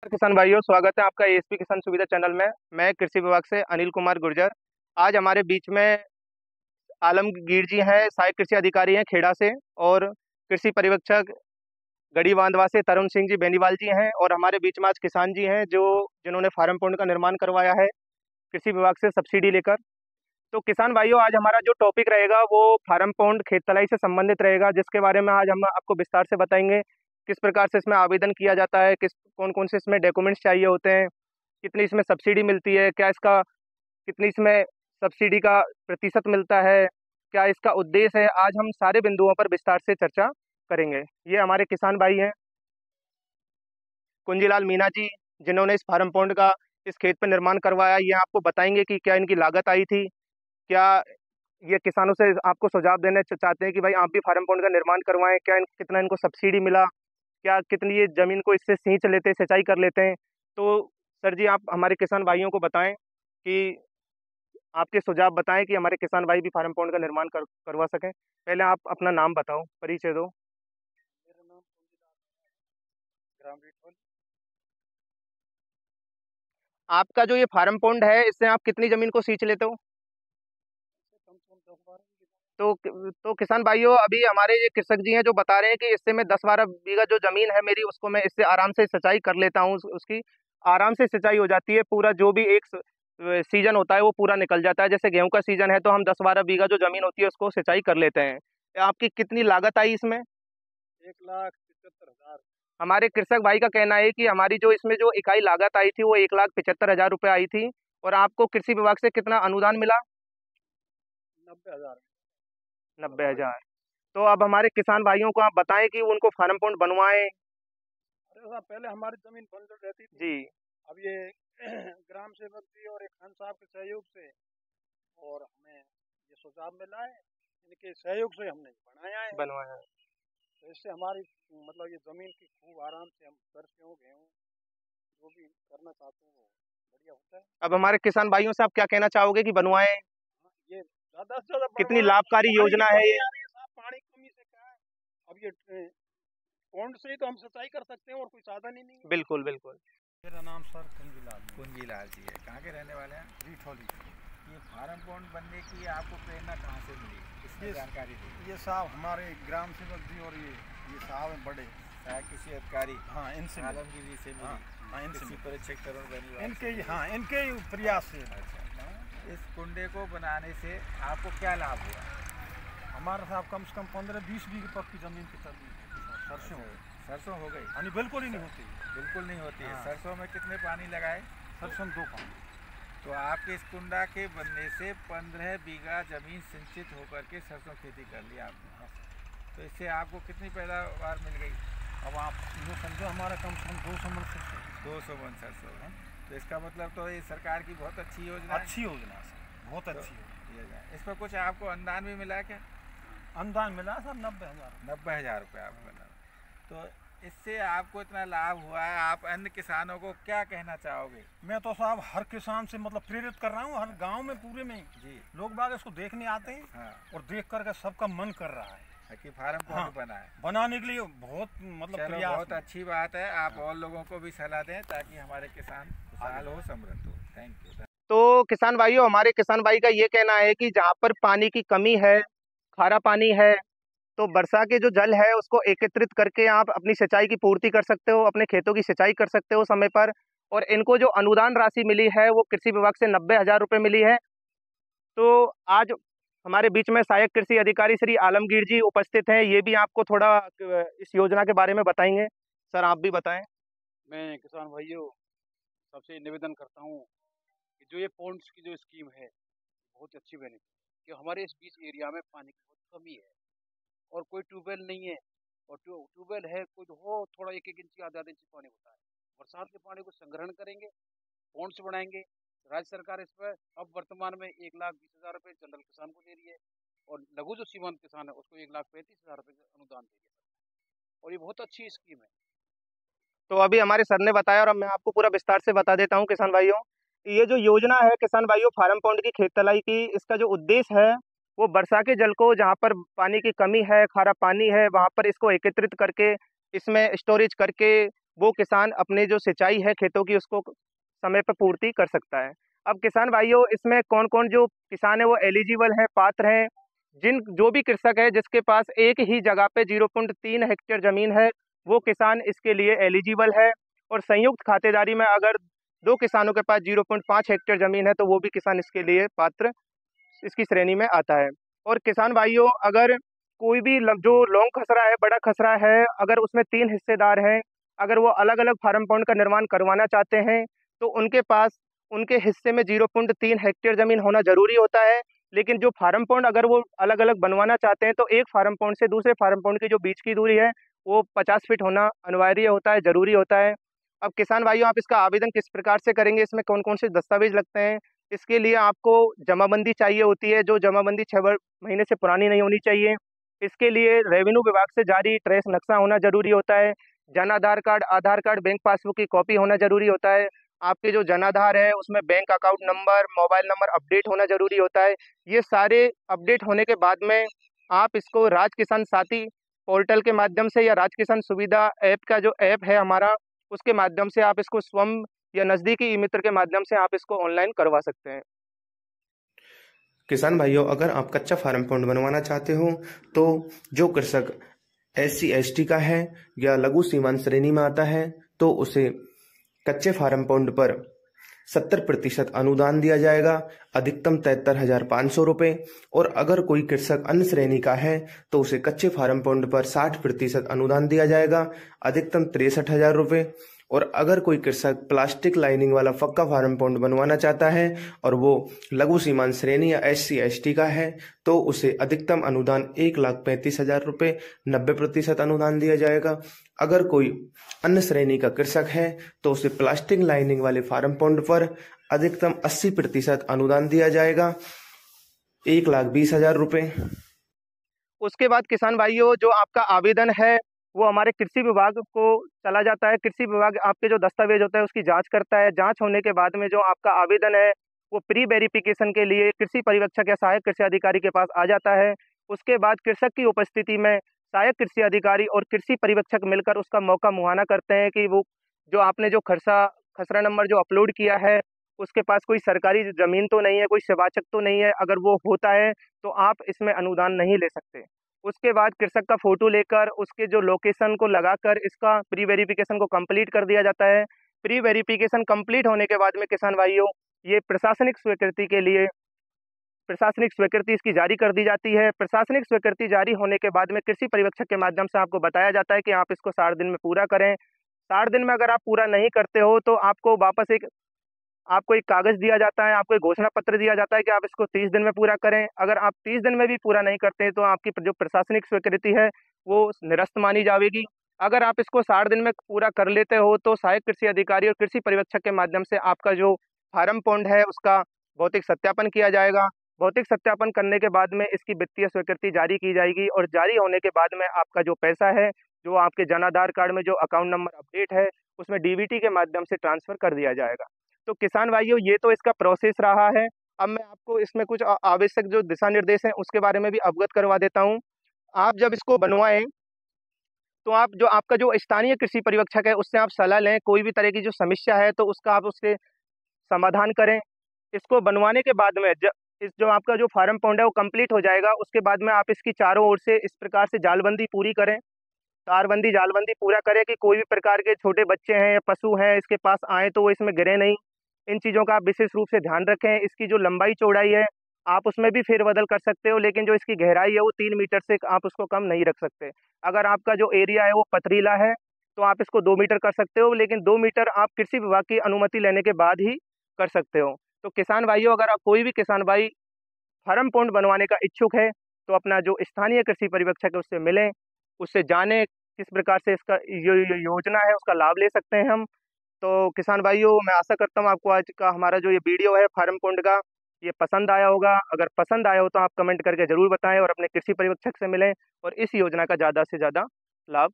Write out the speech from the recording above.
किसान भाइयों, स्वागत है आपका एएसपी किसान सुविधा चैनल में। मैं कृषि विभाग से अनिल कुमार गुर्जर। आज हमारे बीच में आलमगीर जी हैं, सहायक कृषि अधिकारी हैं खेड़ा से, और कृषि पर्यवेक्षक गढ़ी बांधवा से तरुण सिंह जी बेनीवाल जी हैं, और हमारे बीच में आज किसान जी हैं जो जिन्होंने फार्म पॉन्ड का निर्माण करवाया है कृषि विभाग से सब्सिडी लेकर। तो किसान भाइयों, आज हमारा जो टॉपिक रहेगा वो फार्म पॉन्ड खेत तलाई से संबंधित रहेगा, जिसके बारे में आज हम आपको विस्तार से बताएंगे। किस प्रकार से इसमें आवेदन किया जाता है, कौन कौन से इसमें डॉक्यूमेंट्स चाहिए होते हैं, कितनी इसमें सब्सिडी मिलती है, क्या इसका कितनी इसमें सब्सिडी का प्रतिशत मिलता है, क्या इसका उद्देश्य है, आज हम सारे बिंदुओं पर विस्तार से चर्चा करेंगे। ये हमारे किसान भाई हैं कुंजीलाल मीना जी, जिन्होंने इस फार्म पॉन्ड का इस खेत पर निर्माण करवाया। ये आपको बताएंगे कि क्या इनकी लागत आई थी, क्या ये किसानों से आपको सुझाव देना चाहते हैं कि भाई आप भी फार्म पॉन्ड का निर्माण करवाएं, क्या कितना इनको सब्सिडी मिला, क्या कितनी ये जमीन को इससे सींच लेते हैं, सिंचाई कर लेते हैं। तो सर जी, आप हमारे किसान भाइयों को बताएं कि आपके सुझाव बताएं कि हमारे किसान भाई भी फार्म पॉन्ड का निर्माण करवा सकें। पहले आप अपना नाम बताओ, परिचय दो। मेरा नाम ग्राम रीठौल। आपका जो ये फार्म पॉन्ड है, इससे आप कितनी जमीन को सींच लेते हो? कम से कम 10-12 बीघे। तो किसान भाइयों, अभी हमारे ये कृषक जी हैं जो बता रहे हैं कि इससे मैं 10-12 बीघा जो जमीन है मेरी, उसको मैं इससे आराम से सिंचाई कर लेता हूँ। उसकी आराम से सिंचाई हो जाती है, पूरा जो भी एक सीजन होता है वो पूरा निकल जाता है। जैसे गेहूं का सीजन है तो हम 10-12 बीघा जो जमीन होती है उसको सिंचाई कर लेते हैं। आपकी कितनी लागत आई इसमें? 1,75,000। हमारे कृषक भाई का कहना है कि हमारी जो इसमें जो इकाई लागत आई थी वो 1,75,000 रुपये आई थी। और आपको कृषि विभाग से कितना अनुदान मिला? 90,000। 90,000। तो अब हमारे किसान भाइयों को आप बताएं कि उनको फार्म पॉन्ड बनवाएं। अरे साहब, पहले हमारी जमीन बंजर रहती थी। जी। अब ये ग्राम सेवक जी और एक खान साहब के सहयोग से और हमें ये सुझाव मिला है, इनके सहयोग से हमने बनाया है। बनवाया। तो इससे हमारी मतलब ये जमीन की खूब आराम से हम सरसों गेहूँ जो भी करना चाहते हैं वो बढ़िया होता है। अब हमारे किसान भाइयों से आप क्या कहना चाहोगे कि बनवाएं? हाँ, ये ज्यादा से ज्यादा कितनी बढ़वाएं। लाभकारी पानी की योजना है कमी ये? आ रही है साहब, पानी की कमी से क्या है। अब ये पौंड से ही तो हम सिंचाई कर सकते हैं और कोई साधन ही नहीं है। बिल्कुल बिल्कुल। मेरा नाम सर कुंजीलाल कुंजीलाल जी है। कहाँ के रहने वाले हैं? रीठौली। ये फार्म पॉन्ड बनने की आपको प्रेरणा कहाँ से मिली, इसकी जानकारी दी? ये साहब हमारे ग्राम सेवक जी और ये साहब हैं बड़े। सहायक कृषि अधिकारी हाँ, इनसे मिली। आलमगीर जी से हाँ, मिली। हाँ, इनसे कृषि मिली। परीक्षक तरुण बेनीवाल इनके से ही हाँ, मिली। इनके ही प्रयास से। अच्छा, इस कुंडे को बनाने से आपको क्या लाभ हुआ? हमारा साहब कम से कम 15-20 बीघे तक की जमीन की सरसों अच्छा, सरसों हो गई? यानी बिल्कुल ही नहीं होती। बिल्कुल नहीं होती है। हाँ। सरसों में कितने पानी लगाए? सरसों 2 पानी। तो आपके इस कुंडा के बनने से 15 बीघा जमीन सिंचित होकर के सरसों खेती कर ली आपने। तो इससे आपको कितनी पैदावार मिल गई? अब आप यूँ समझो हमारा कम से कम 200 मन सरसों। 200 मन सरसों है। तो इसका मतलब तो ये सरकार की बहुत अच्छी योजना है। अच्छी योजना सर, बहुत तो अच्छी योजना। इस पर कुछ आपको अनुदान भी मिला क्या? अनुदान मिला सर 90,000। 90,000 रुपये आपको मिला। तो इससे आपको इतना लाभ हुआ है, आप अन्य किसानों को क्या कहना चाहोगे? मैं तो साहब हर किसान से मतलब प्रेरित कर रहा हूँ, हर गांव में पूरे में जी। लोग बाग इसको देखने आते हैं। हाँ। और देख करके सबका मन कर रहा है कि फार्म पॉन्ड हाँ, बना है। बनाने के लिए बहुत मतलब चलो, प्रयास बहुत में। अच्छी बात है। आप और लोगों को भी सलाह दें ताकि हमारे किसान खुशहाल हो, समृद्ध हो। Thank you. तो किसान भाइयों, हमारे किसान भाई का ये कहना है कि जहाँ पर पानी की कमी है, खारा पानी है, तो वर्षा के जो जल है उसको एकत्रित करके आप अपनी सिंचाई की पूर्ति कर सकते हो, अपने खेतों की सिंचाई कर सकते हो समय पर। और इनको जो अनुदान राशि मिली है वो कृषि विभाग से 90,000 रुपये मिली है। तो आज हमारे बीच में सहायक कृषि अधिकारी श्री आलमगीर जी उपस्थित हैं, ये भी आपको थोड़ा इस योजना के बारे में बताएंगे। सर, आप भी बताएं। मैं किसान भाइयों सबसे निवेदन करता हूँ कि जो ये पॉन्ड्स की जो स्कीम है बहुत अच्छी बनी, कि हमारे इस बीच एरिया में पानी की बहुत कमी है और कोई ट्यूबवेल नहीं है, और ट्यूबवेल है कोई तो हो थोड़ा 1-1 इंची आधा इंची पानी होता है। बरसात के पानी को संग्रहण करेंगे, पॉन्ड्स बनाएंगे। राज्य सरकार इस पर अब वर्तमान में 1,20,000 रुपये जनरल किसान को दे रही है, और लघु जो सीमांत किसान है उसको 1,35,000 रुपये अनुदान दे रही है, और ये बहुत अच्छी स्कीम है। तो अभी हमारे सर ने बताया और अब मैं आपको पूरा विस्तार से बता देता हूँ किसान भाइयों। ये जो योजना है किसान भाइयों फार्म पॉन्ड की खेत तलाई की, इसका जो उद्देश्य है वो वर्षा के जल को, जहाँ पर पानी की कमी है, खारा पानी है, वहाँ पर इसको एकत्रित करके इसमें स्टोरेज करके वो किसान अपने जो सिंचाई है खेतों की उसको समय पर पूर्ति कर सकता है। अब किसान भाइयों, इसमें कौन कौन जो किसान है वो एलिजिबल हैं, पात्र हैं। जो भी कृषक है जिसके पास एक ही जगह पे 0.3 हेक्टेयर जमीन है, वो किसान इसके लिए एलिजिबल है। और संयुक्त खातेदारी में अगर दो किसानों के पास 0.5 हेक्टेयर जमीन है तो वो भी किसान इसके लिए पात्र, इसकी श्रेणी में आता है। और किसान भाइयों, अगर कोई भी जो लॉन्ग खसरा है, बड़ा खसरा है, अगर उसमें 3 हिस्सेदार हैं, अगर वो अलग अलग फार्म पॉन्ड का निर्माण करवाना चाहते हैं तो उनके पास उनके हिस्से में 0.3 हेक्टेयर जमीन होना जरूरी होता है। लेकिन जो फार्म पॉन्ड अगर वो अलग अलग बनवाना चाहते हैं तो एक फार्म पॉन्ड से दूसरे फार्म पॉन्ड की जो बीच की दूरी है वो 50 फीट होना अनिवार्य होता है, जरूरी होता है। अब किसान भाइयों, आप इसका आवेदन किस प्रकार से करेंगे, इसमें कौन कौन से दस्तावेज लगते हैं? इसके लिए आपको जमाबंदी चाहिए होती है, जो जमाबंदी 6 महीने से पुरानी नहीं होनी चाहिए। इसके लिए रेवेन्यू विभाग से जारी ट्रेस नक्शा होना जरूरी होता है। जन आधार कार्ड, आधार कार्ड, बैंक पासबुक की कॉपी होना जरूरी होता है। आपके जो जन आधार है उसमें bank account number, mobile number update होना जरूरी होता है। ये सारे अपडेट होने के बाद में आप इसको राज किसान साथी पोर्टल के माध्यम से या राज किसान सुविधा ऐप का जो ऐप है हमारा, उसके माध्यम से आप इसको स्वयं या नज़दीकी ई मित्र के माध्यम से आप इसको ऑनलाइन करवा सकते हैं। किसान भाइयों, अगर आप कच्चा फार्म पॉन्ड बनवाना चाहते हो तो जो कृषक SC ST का है या लघु सीमांत श्रेणी में आता है तो उसे कच्चे फार्म पॉन्ड पर 70% अनुदान दिया जाएगा, अधिकतम 73,500 रुपये। और अगर कोई कृषक अन्य श्रेणी का है तो उसे कच्चे फार्म पॉन्ड पर 60% अनुदान दिया जाएगा, अधिकतम 63,000 रुपये। और अगर कोई कृषक प्लास्टिक लाइनिंग वाला पक्का फार्म पॉन्ड बनवाना चाहता है और वो लघु सीमांत श्रेणी या SC ST का है तो उसे अधिकतम अनुदान 1,35,000 रुपये, 90% अनुदान दिया जाएगा। अगर कोई अन्य श्रेणी का कृषक है तो उसे प्लास्टिक लाइनिंग वाले फार्म पॉन्ड पर अधिकतम 80% अनुदान दिया जाएगा, 1,20,000 रुपये। उसके बाद किसान भाइयों, जो आपका आवेदन है वो हमारे कृषि विभाग को चला जाता है। कृषि विभाग आपके जो दस्तावेज होता है उसकी जांच करता है। जांच होने के बाद में जो आपका आवेदन है वो प्री वेरिफिकेशन के लिए कृषि पर्यवेक्षक या सहायक कृषि अधिकारी के पास आ जाता है। उसके बाद कृषक की उपस्थिति में सहायक कृषि अधिकारी और कृषि पर्यवेक्षक मिलकर उसका मौका मुआयना करते हैं कि वो जो आपने जो खसरा नंबर जो अपलोड किया है उसके पास कोई सरकारी जमीन तो नहीं है, कोई शिवाचक तो नहीं है। अगर वो होता है तो आप इसमें अनुदान नहीं ले सकते। उसके बाद कृषक का फोटो लेकर उसके जो लोकेशन को लगाकर इसका प्री वेरिफिकेशन को कंप्लीट कर दिया जाता है। प्री वेरिफिकेशन कंप्लीट होने के बाद में किसान भाइयों, ये प्रशासनिक स्वीकृति के लिए प्रशासनिक स्वीकृति इसकी जारी कर दी जाती है। प्रशासनिक स्वीकृति जारी होने के बाद में कृषि पर्यवेक्षक के माध्यम से आपको बताया जाता है कि आप इसको 60 दिन में पूरा करें। 60 दिन में अगर आप पूरा नहीं करते हो तो आपको वापस आपको एक कागज दिया जाता है, आपको एक घोषणा पत्र दिया जाता है कि आप इसको 30 दिन में पूरा करें। अगर आप 30 दिन में भी पूरा नहीं करते हैं तो आपकी जो प्रशासनिक स्वीकृति है वो निरस्त मानी जाएगी। अगर आप इसको 60 दिन में पूरा कर लेते हो तो सहायक कृषि अधिकारी और कृषि पर्यवेक्षक के माध्यम से आपका जो फार्म पॉन्ड है उसका भौतिक सत्यापन किया जाएगा। भौतिक सत्यापन करने के बाद में इसकी वित्तीय स्वीकृति जारी की जाएगी और जारी होने के बाद में आपका जो पैसा है, जो आपके जन आधार कार्ड में जो अकाउंट नंबर अपडेट है उसमें DBT के माध्यम से ट्रांसफर कर दिया जाएगा। तो किसान भाइयों, ये तो इसका प्रोसेस रहा है। अब मैं आपको इसमें कुछ आवश्यक जो दिशा निर्देश हैं उसके बारे में भी अवगत करवा देता हूँ। आप जब इसको बनवाएं तो आप जो आपका जो स्थानीय कृषि पर्यवेक्षक है उससे आप सलाह लें। कोई भी तरह की जो समस्या है तो उसका आप उसके समाधान करें। इसको बनवाने के बाद में जो आपका जो फार्म पॉन्ड है वो कंप्लीट हो जाएगा। उसके बाद में आप इसकी चारों ओर से इस प्रकार से जालबंदी पूरी करें, तारबंदी जालबंदी पूरा करें कि कोई भी प्रकार के छोटे बच्चे हैं या पशु हैं इसके पास आए तो वो इसमें गिरे नहीं। इन चीज़ों का आप विशेष रूप से ध्यान रखें। इसकी जो लंबाई चौड़ाई है आप उसमें भी फेरबदल कर सकते हो, लेकिन जो इसकी गहराई है वो 3 मीटर से आप उसको कम नहीं रख सकते। अगर आपका जो एरिया है वो पथरीला है तो आप इसको 2 मीटर कर सकते हो, लेकिन 2 मीटर आप कृषि विभाग की अनुमति लेने के बाद ही कर सकते हो। तो किसान भाइयों, अगर आप कोई भी किसान भाई फार्म पॉन्ड बनवाने का इच्छुक है तो अपना जो स्थानीय कृषि पर्यवेक्षक है उससे मिलें, उससे जानें किस प्रकार से इसका योजना है उसका लाभ ले सकते हैं हम। तो किसान भाइयों, मैं आशा करता हूँ आपको आज का हमारा जो ये वीडियो है फार्म पॉन्ड का ये पसंद आया होगा। अगर पसंद आया हो तो आप कमेंट करके ज़रूर बताएं और अपने कृषि पर्यवेक्षक से मिलें और इस योजना का ज़्यादा से ज़्यादा लाभ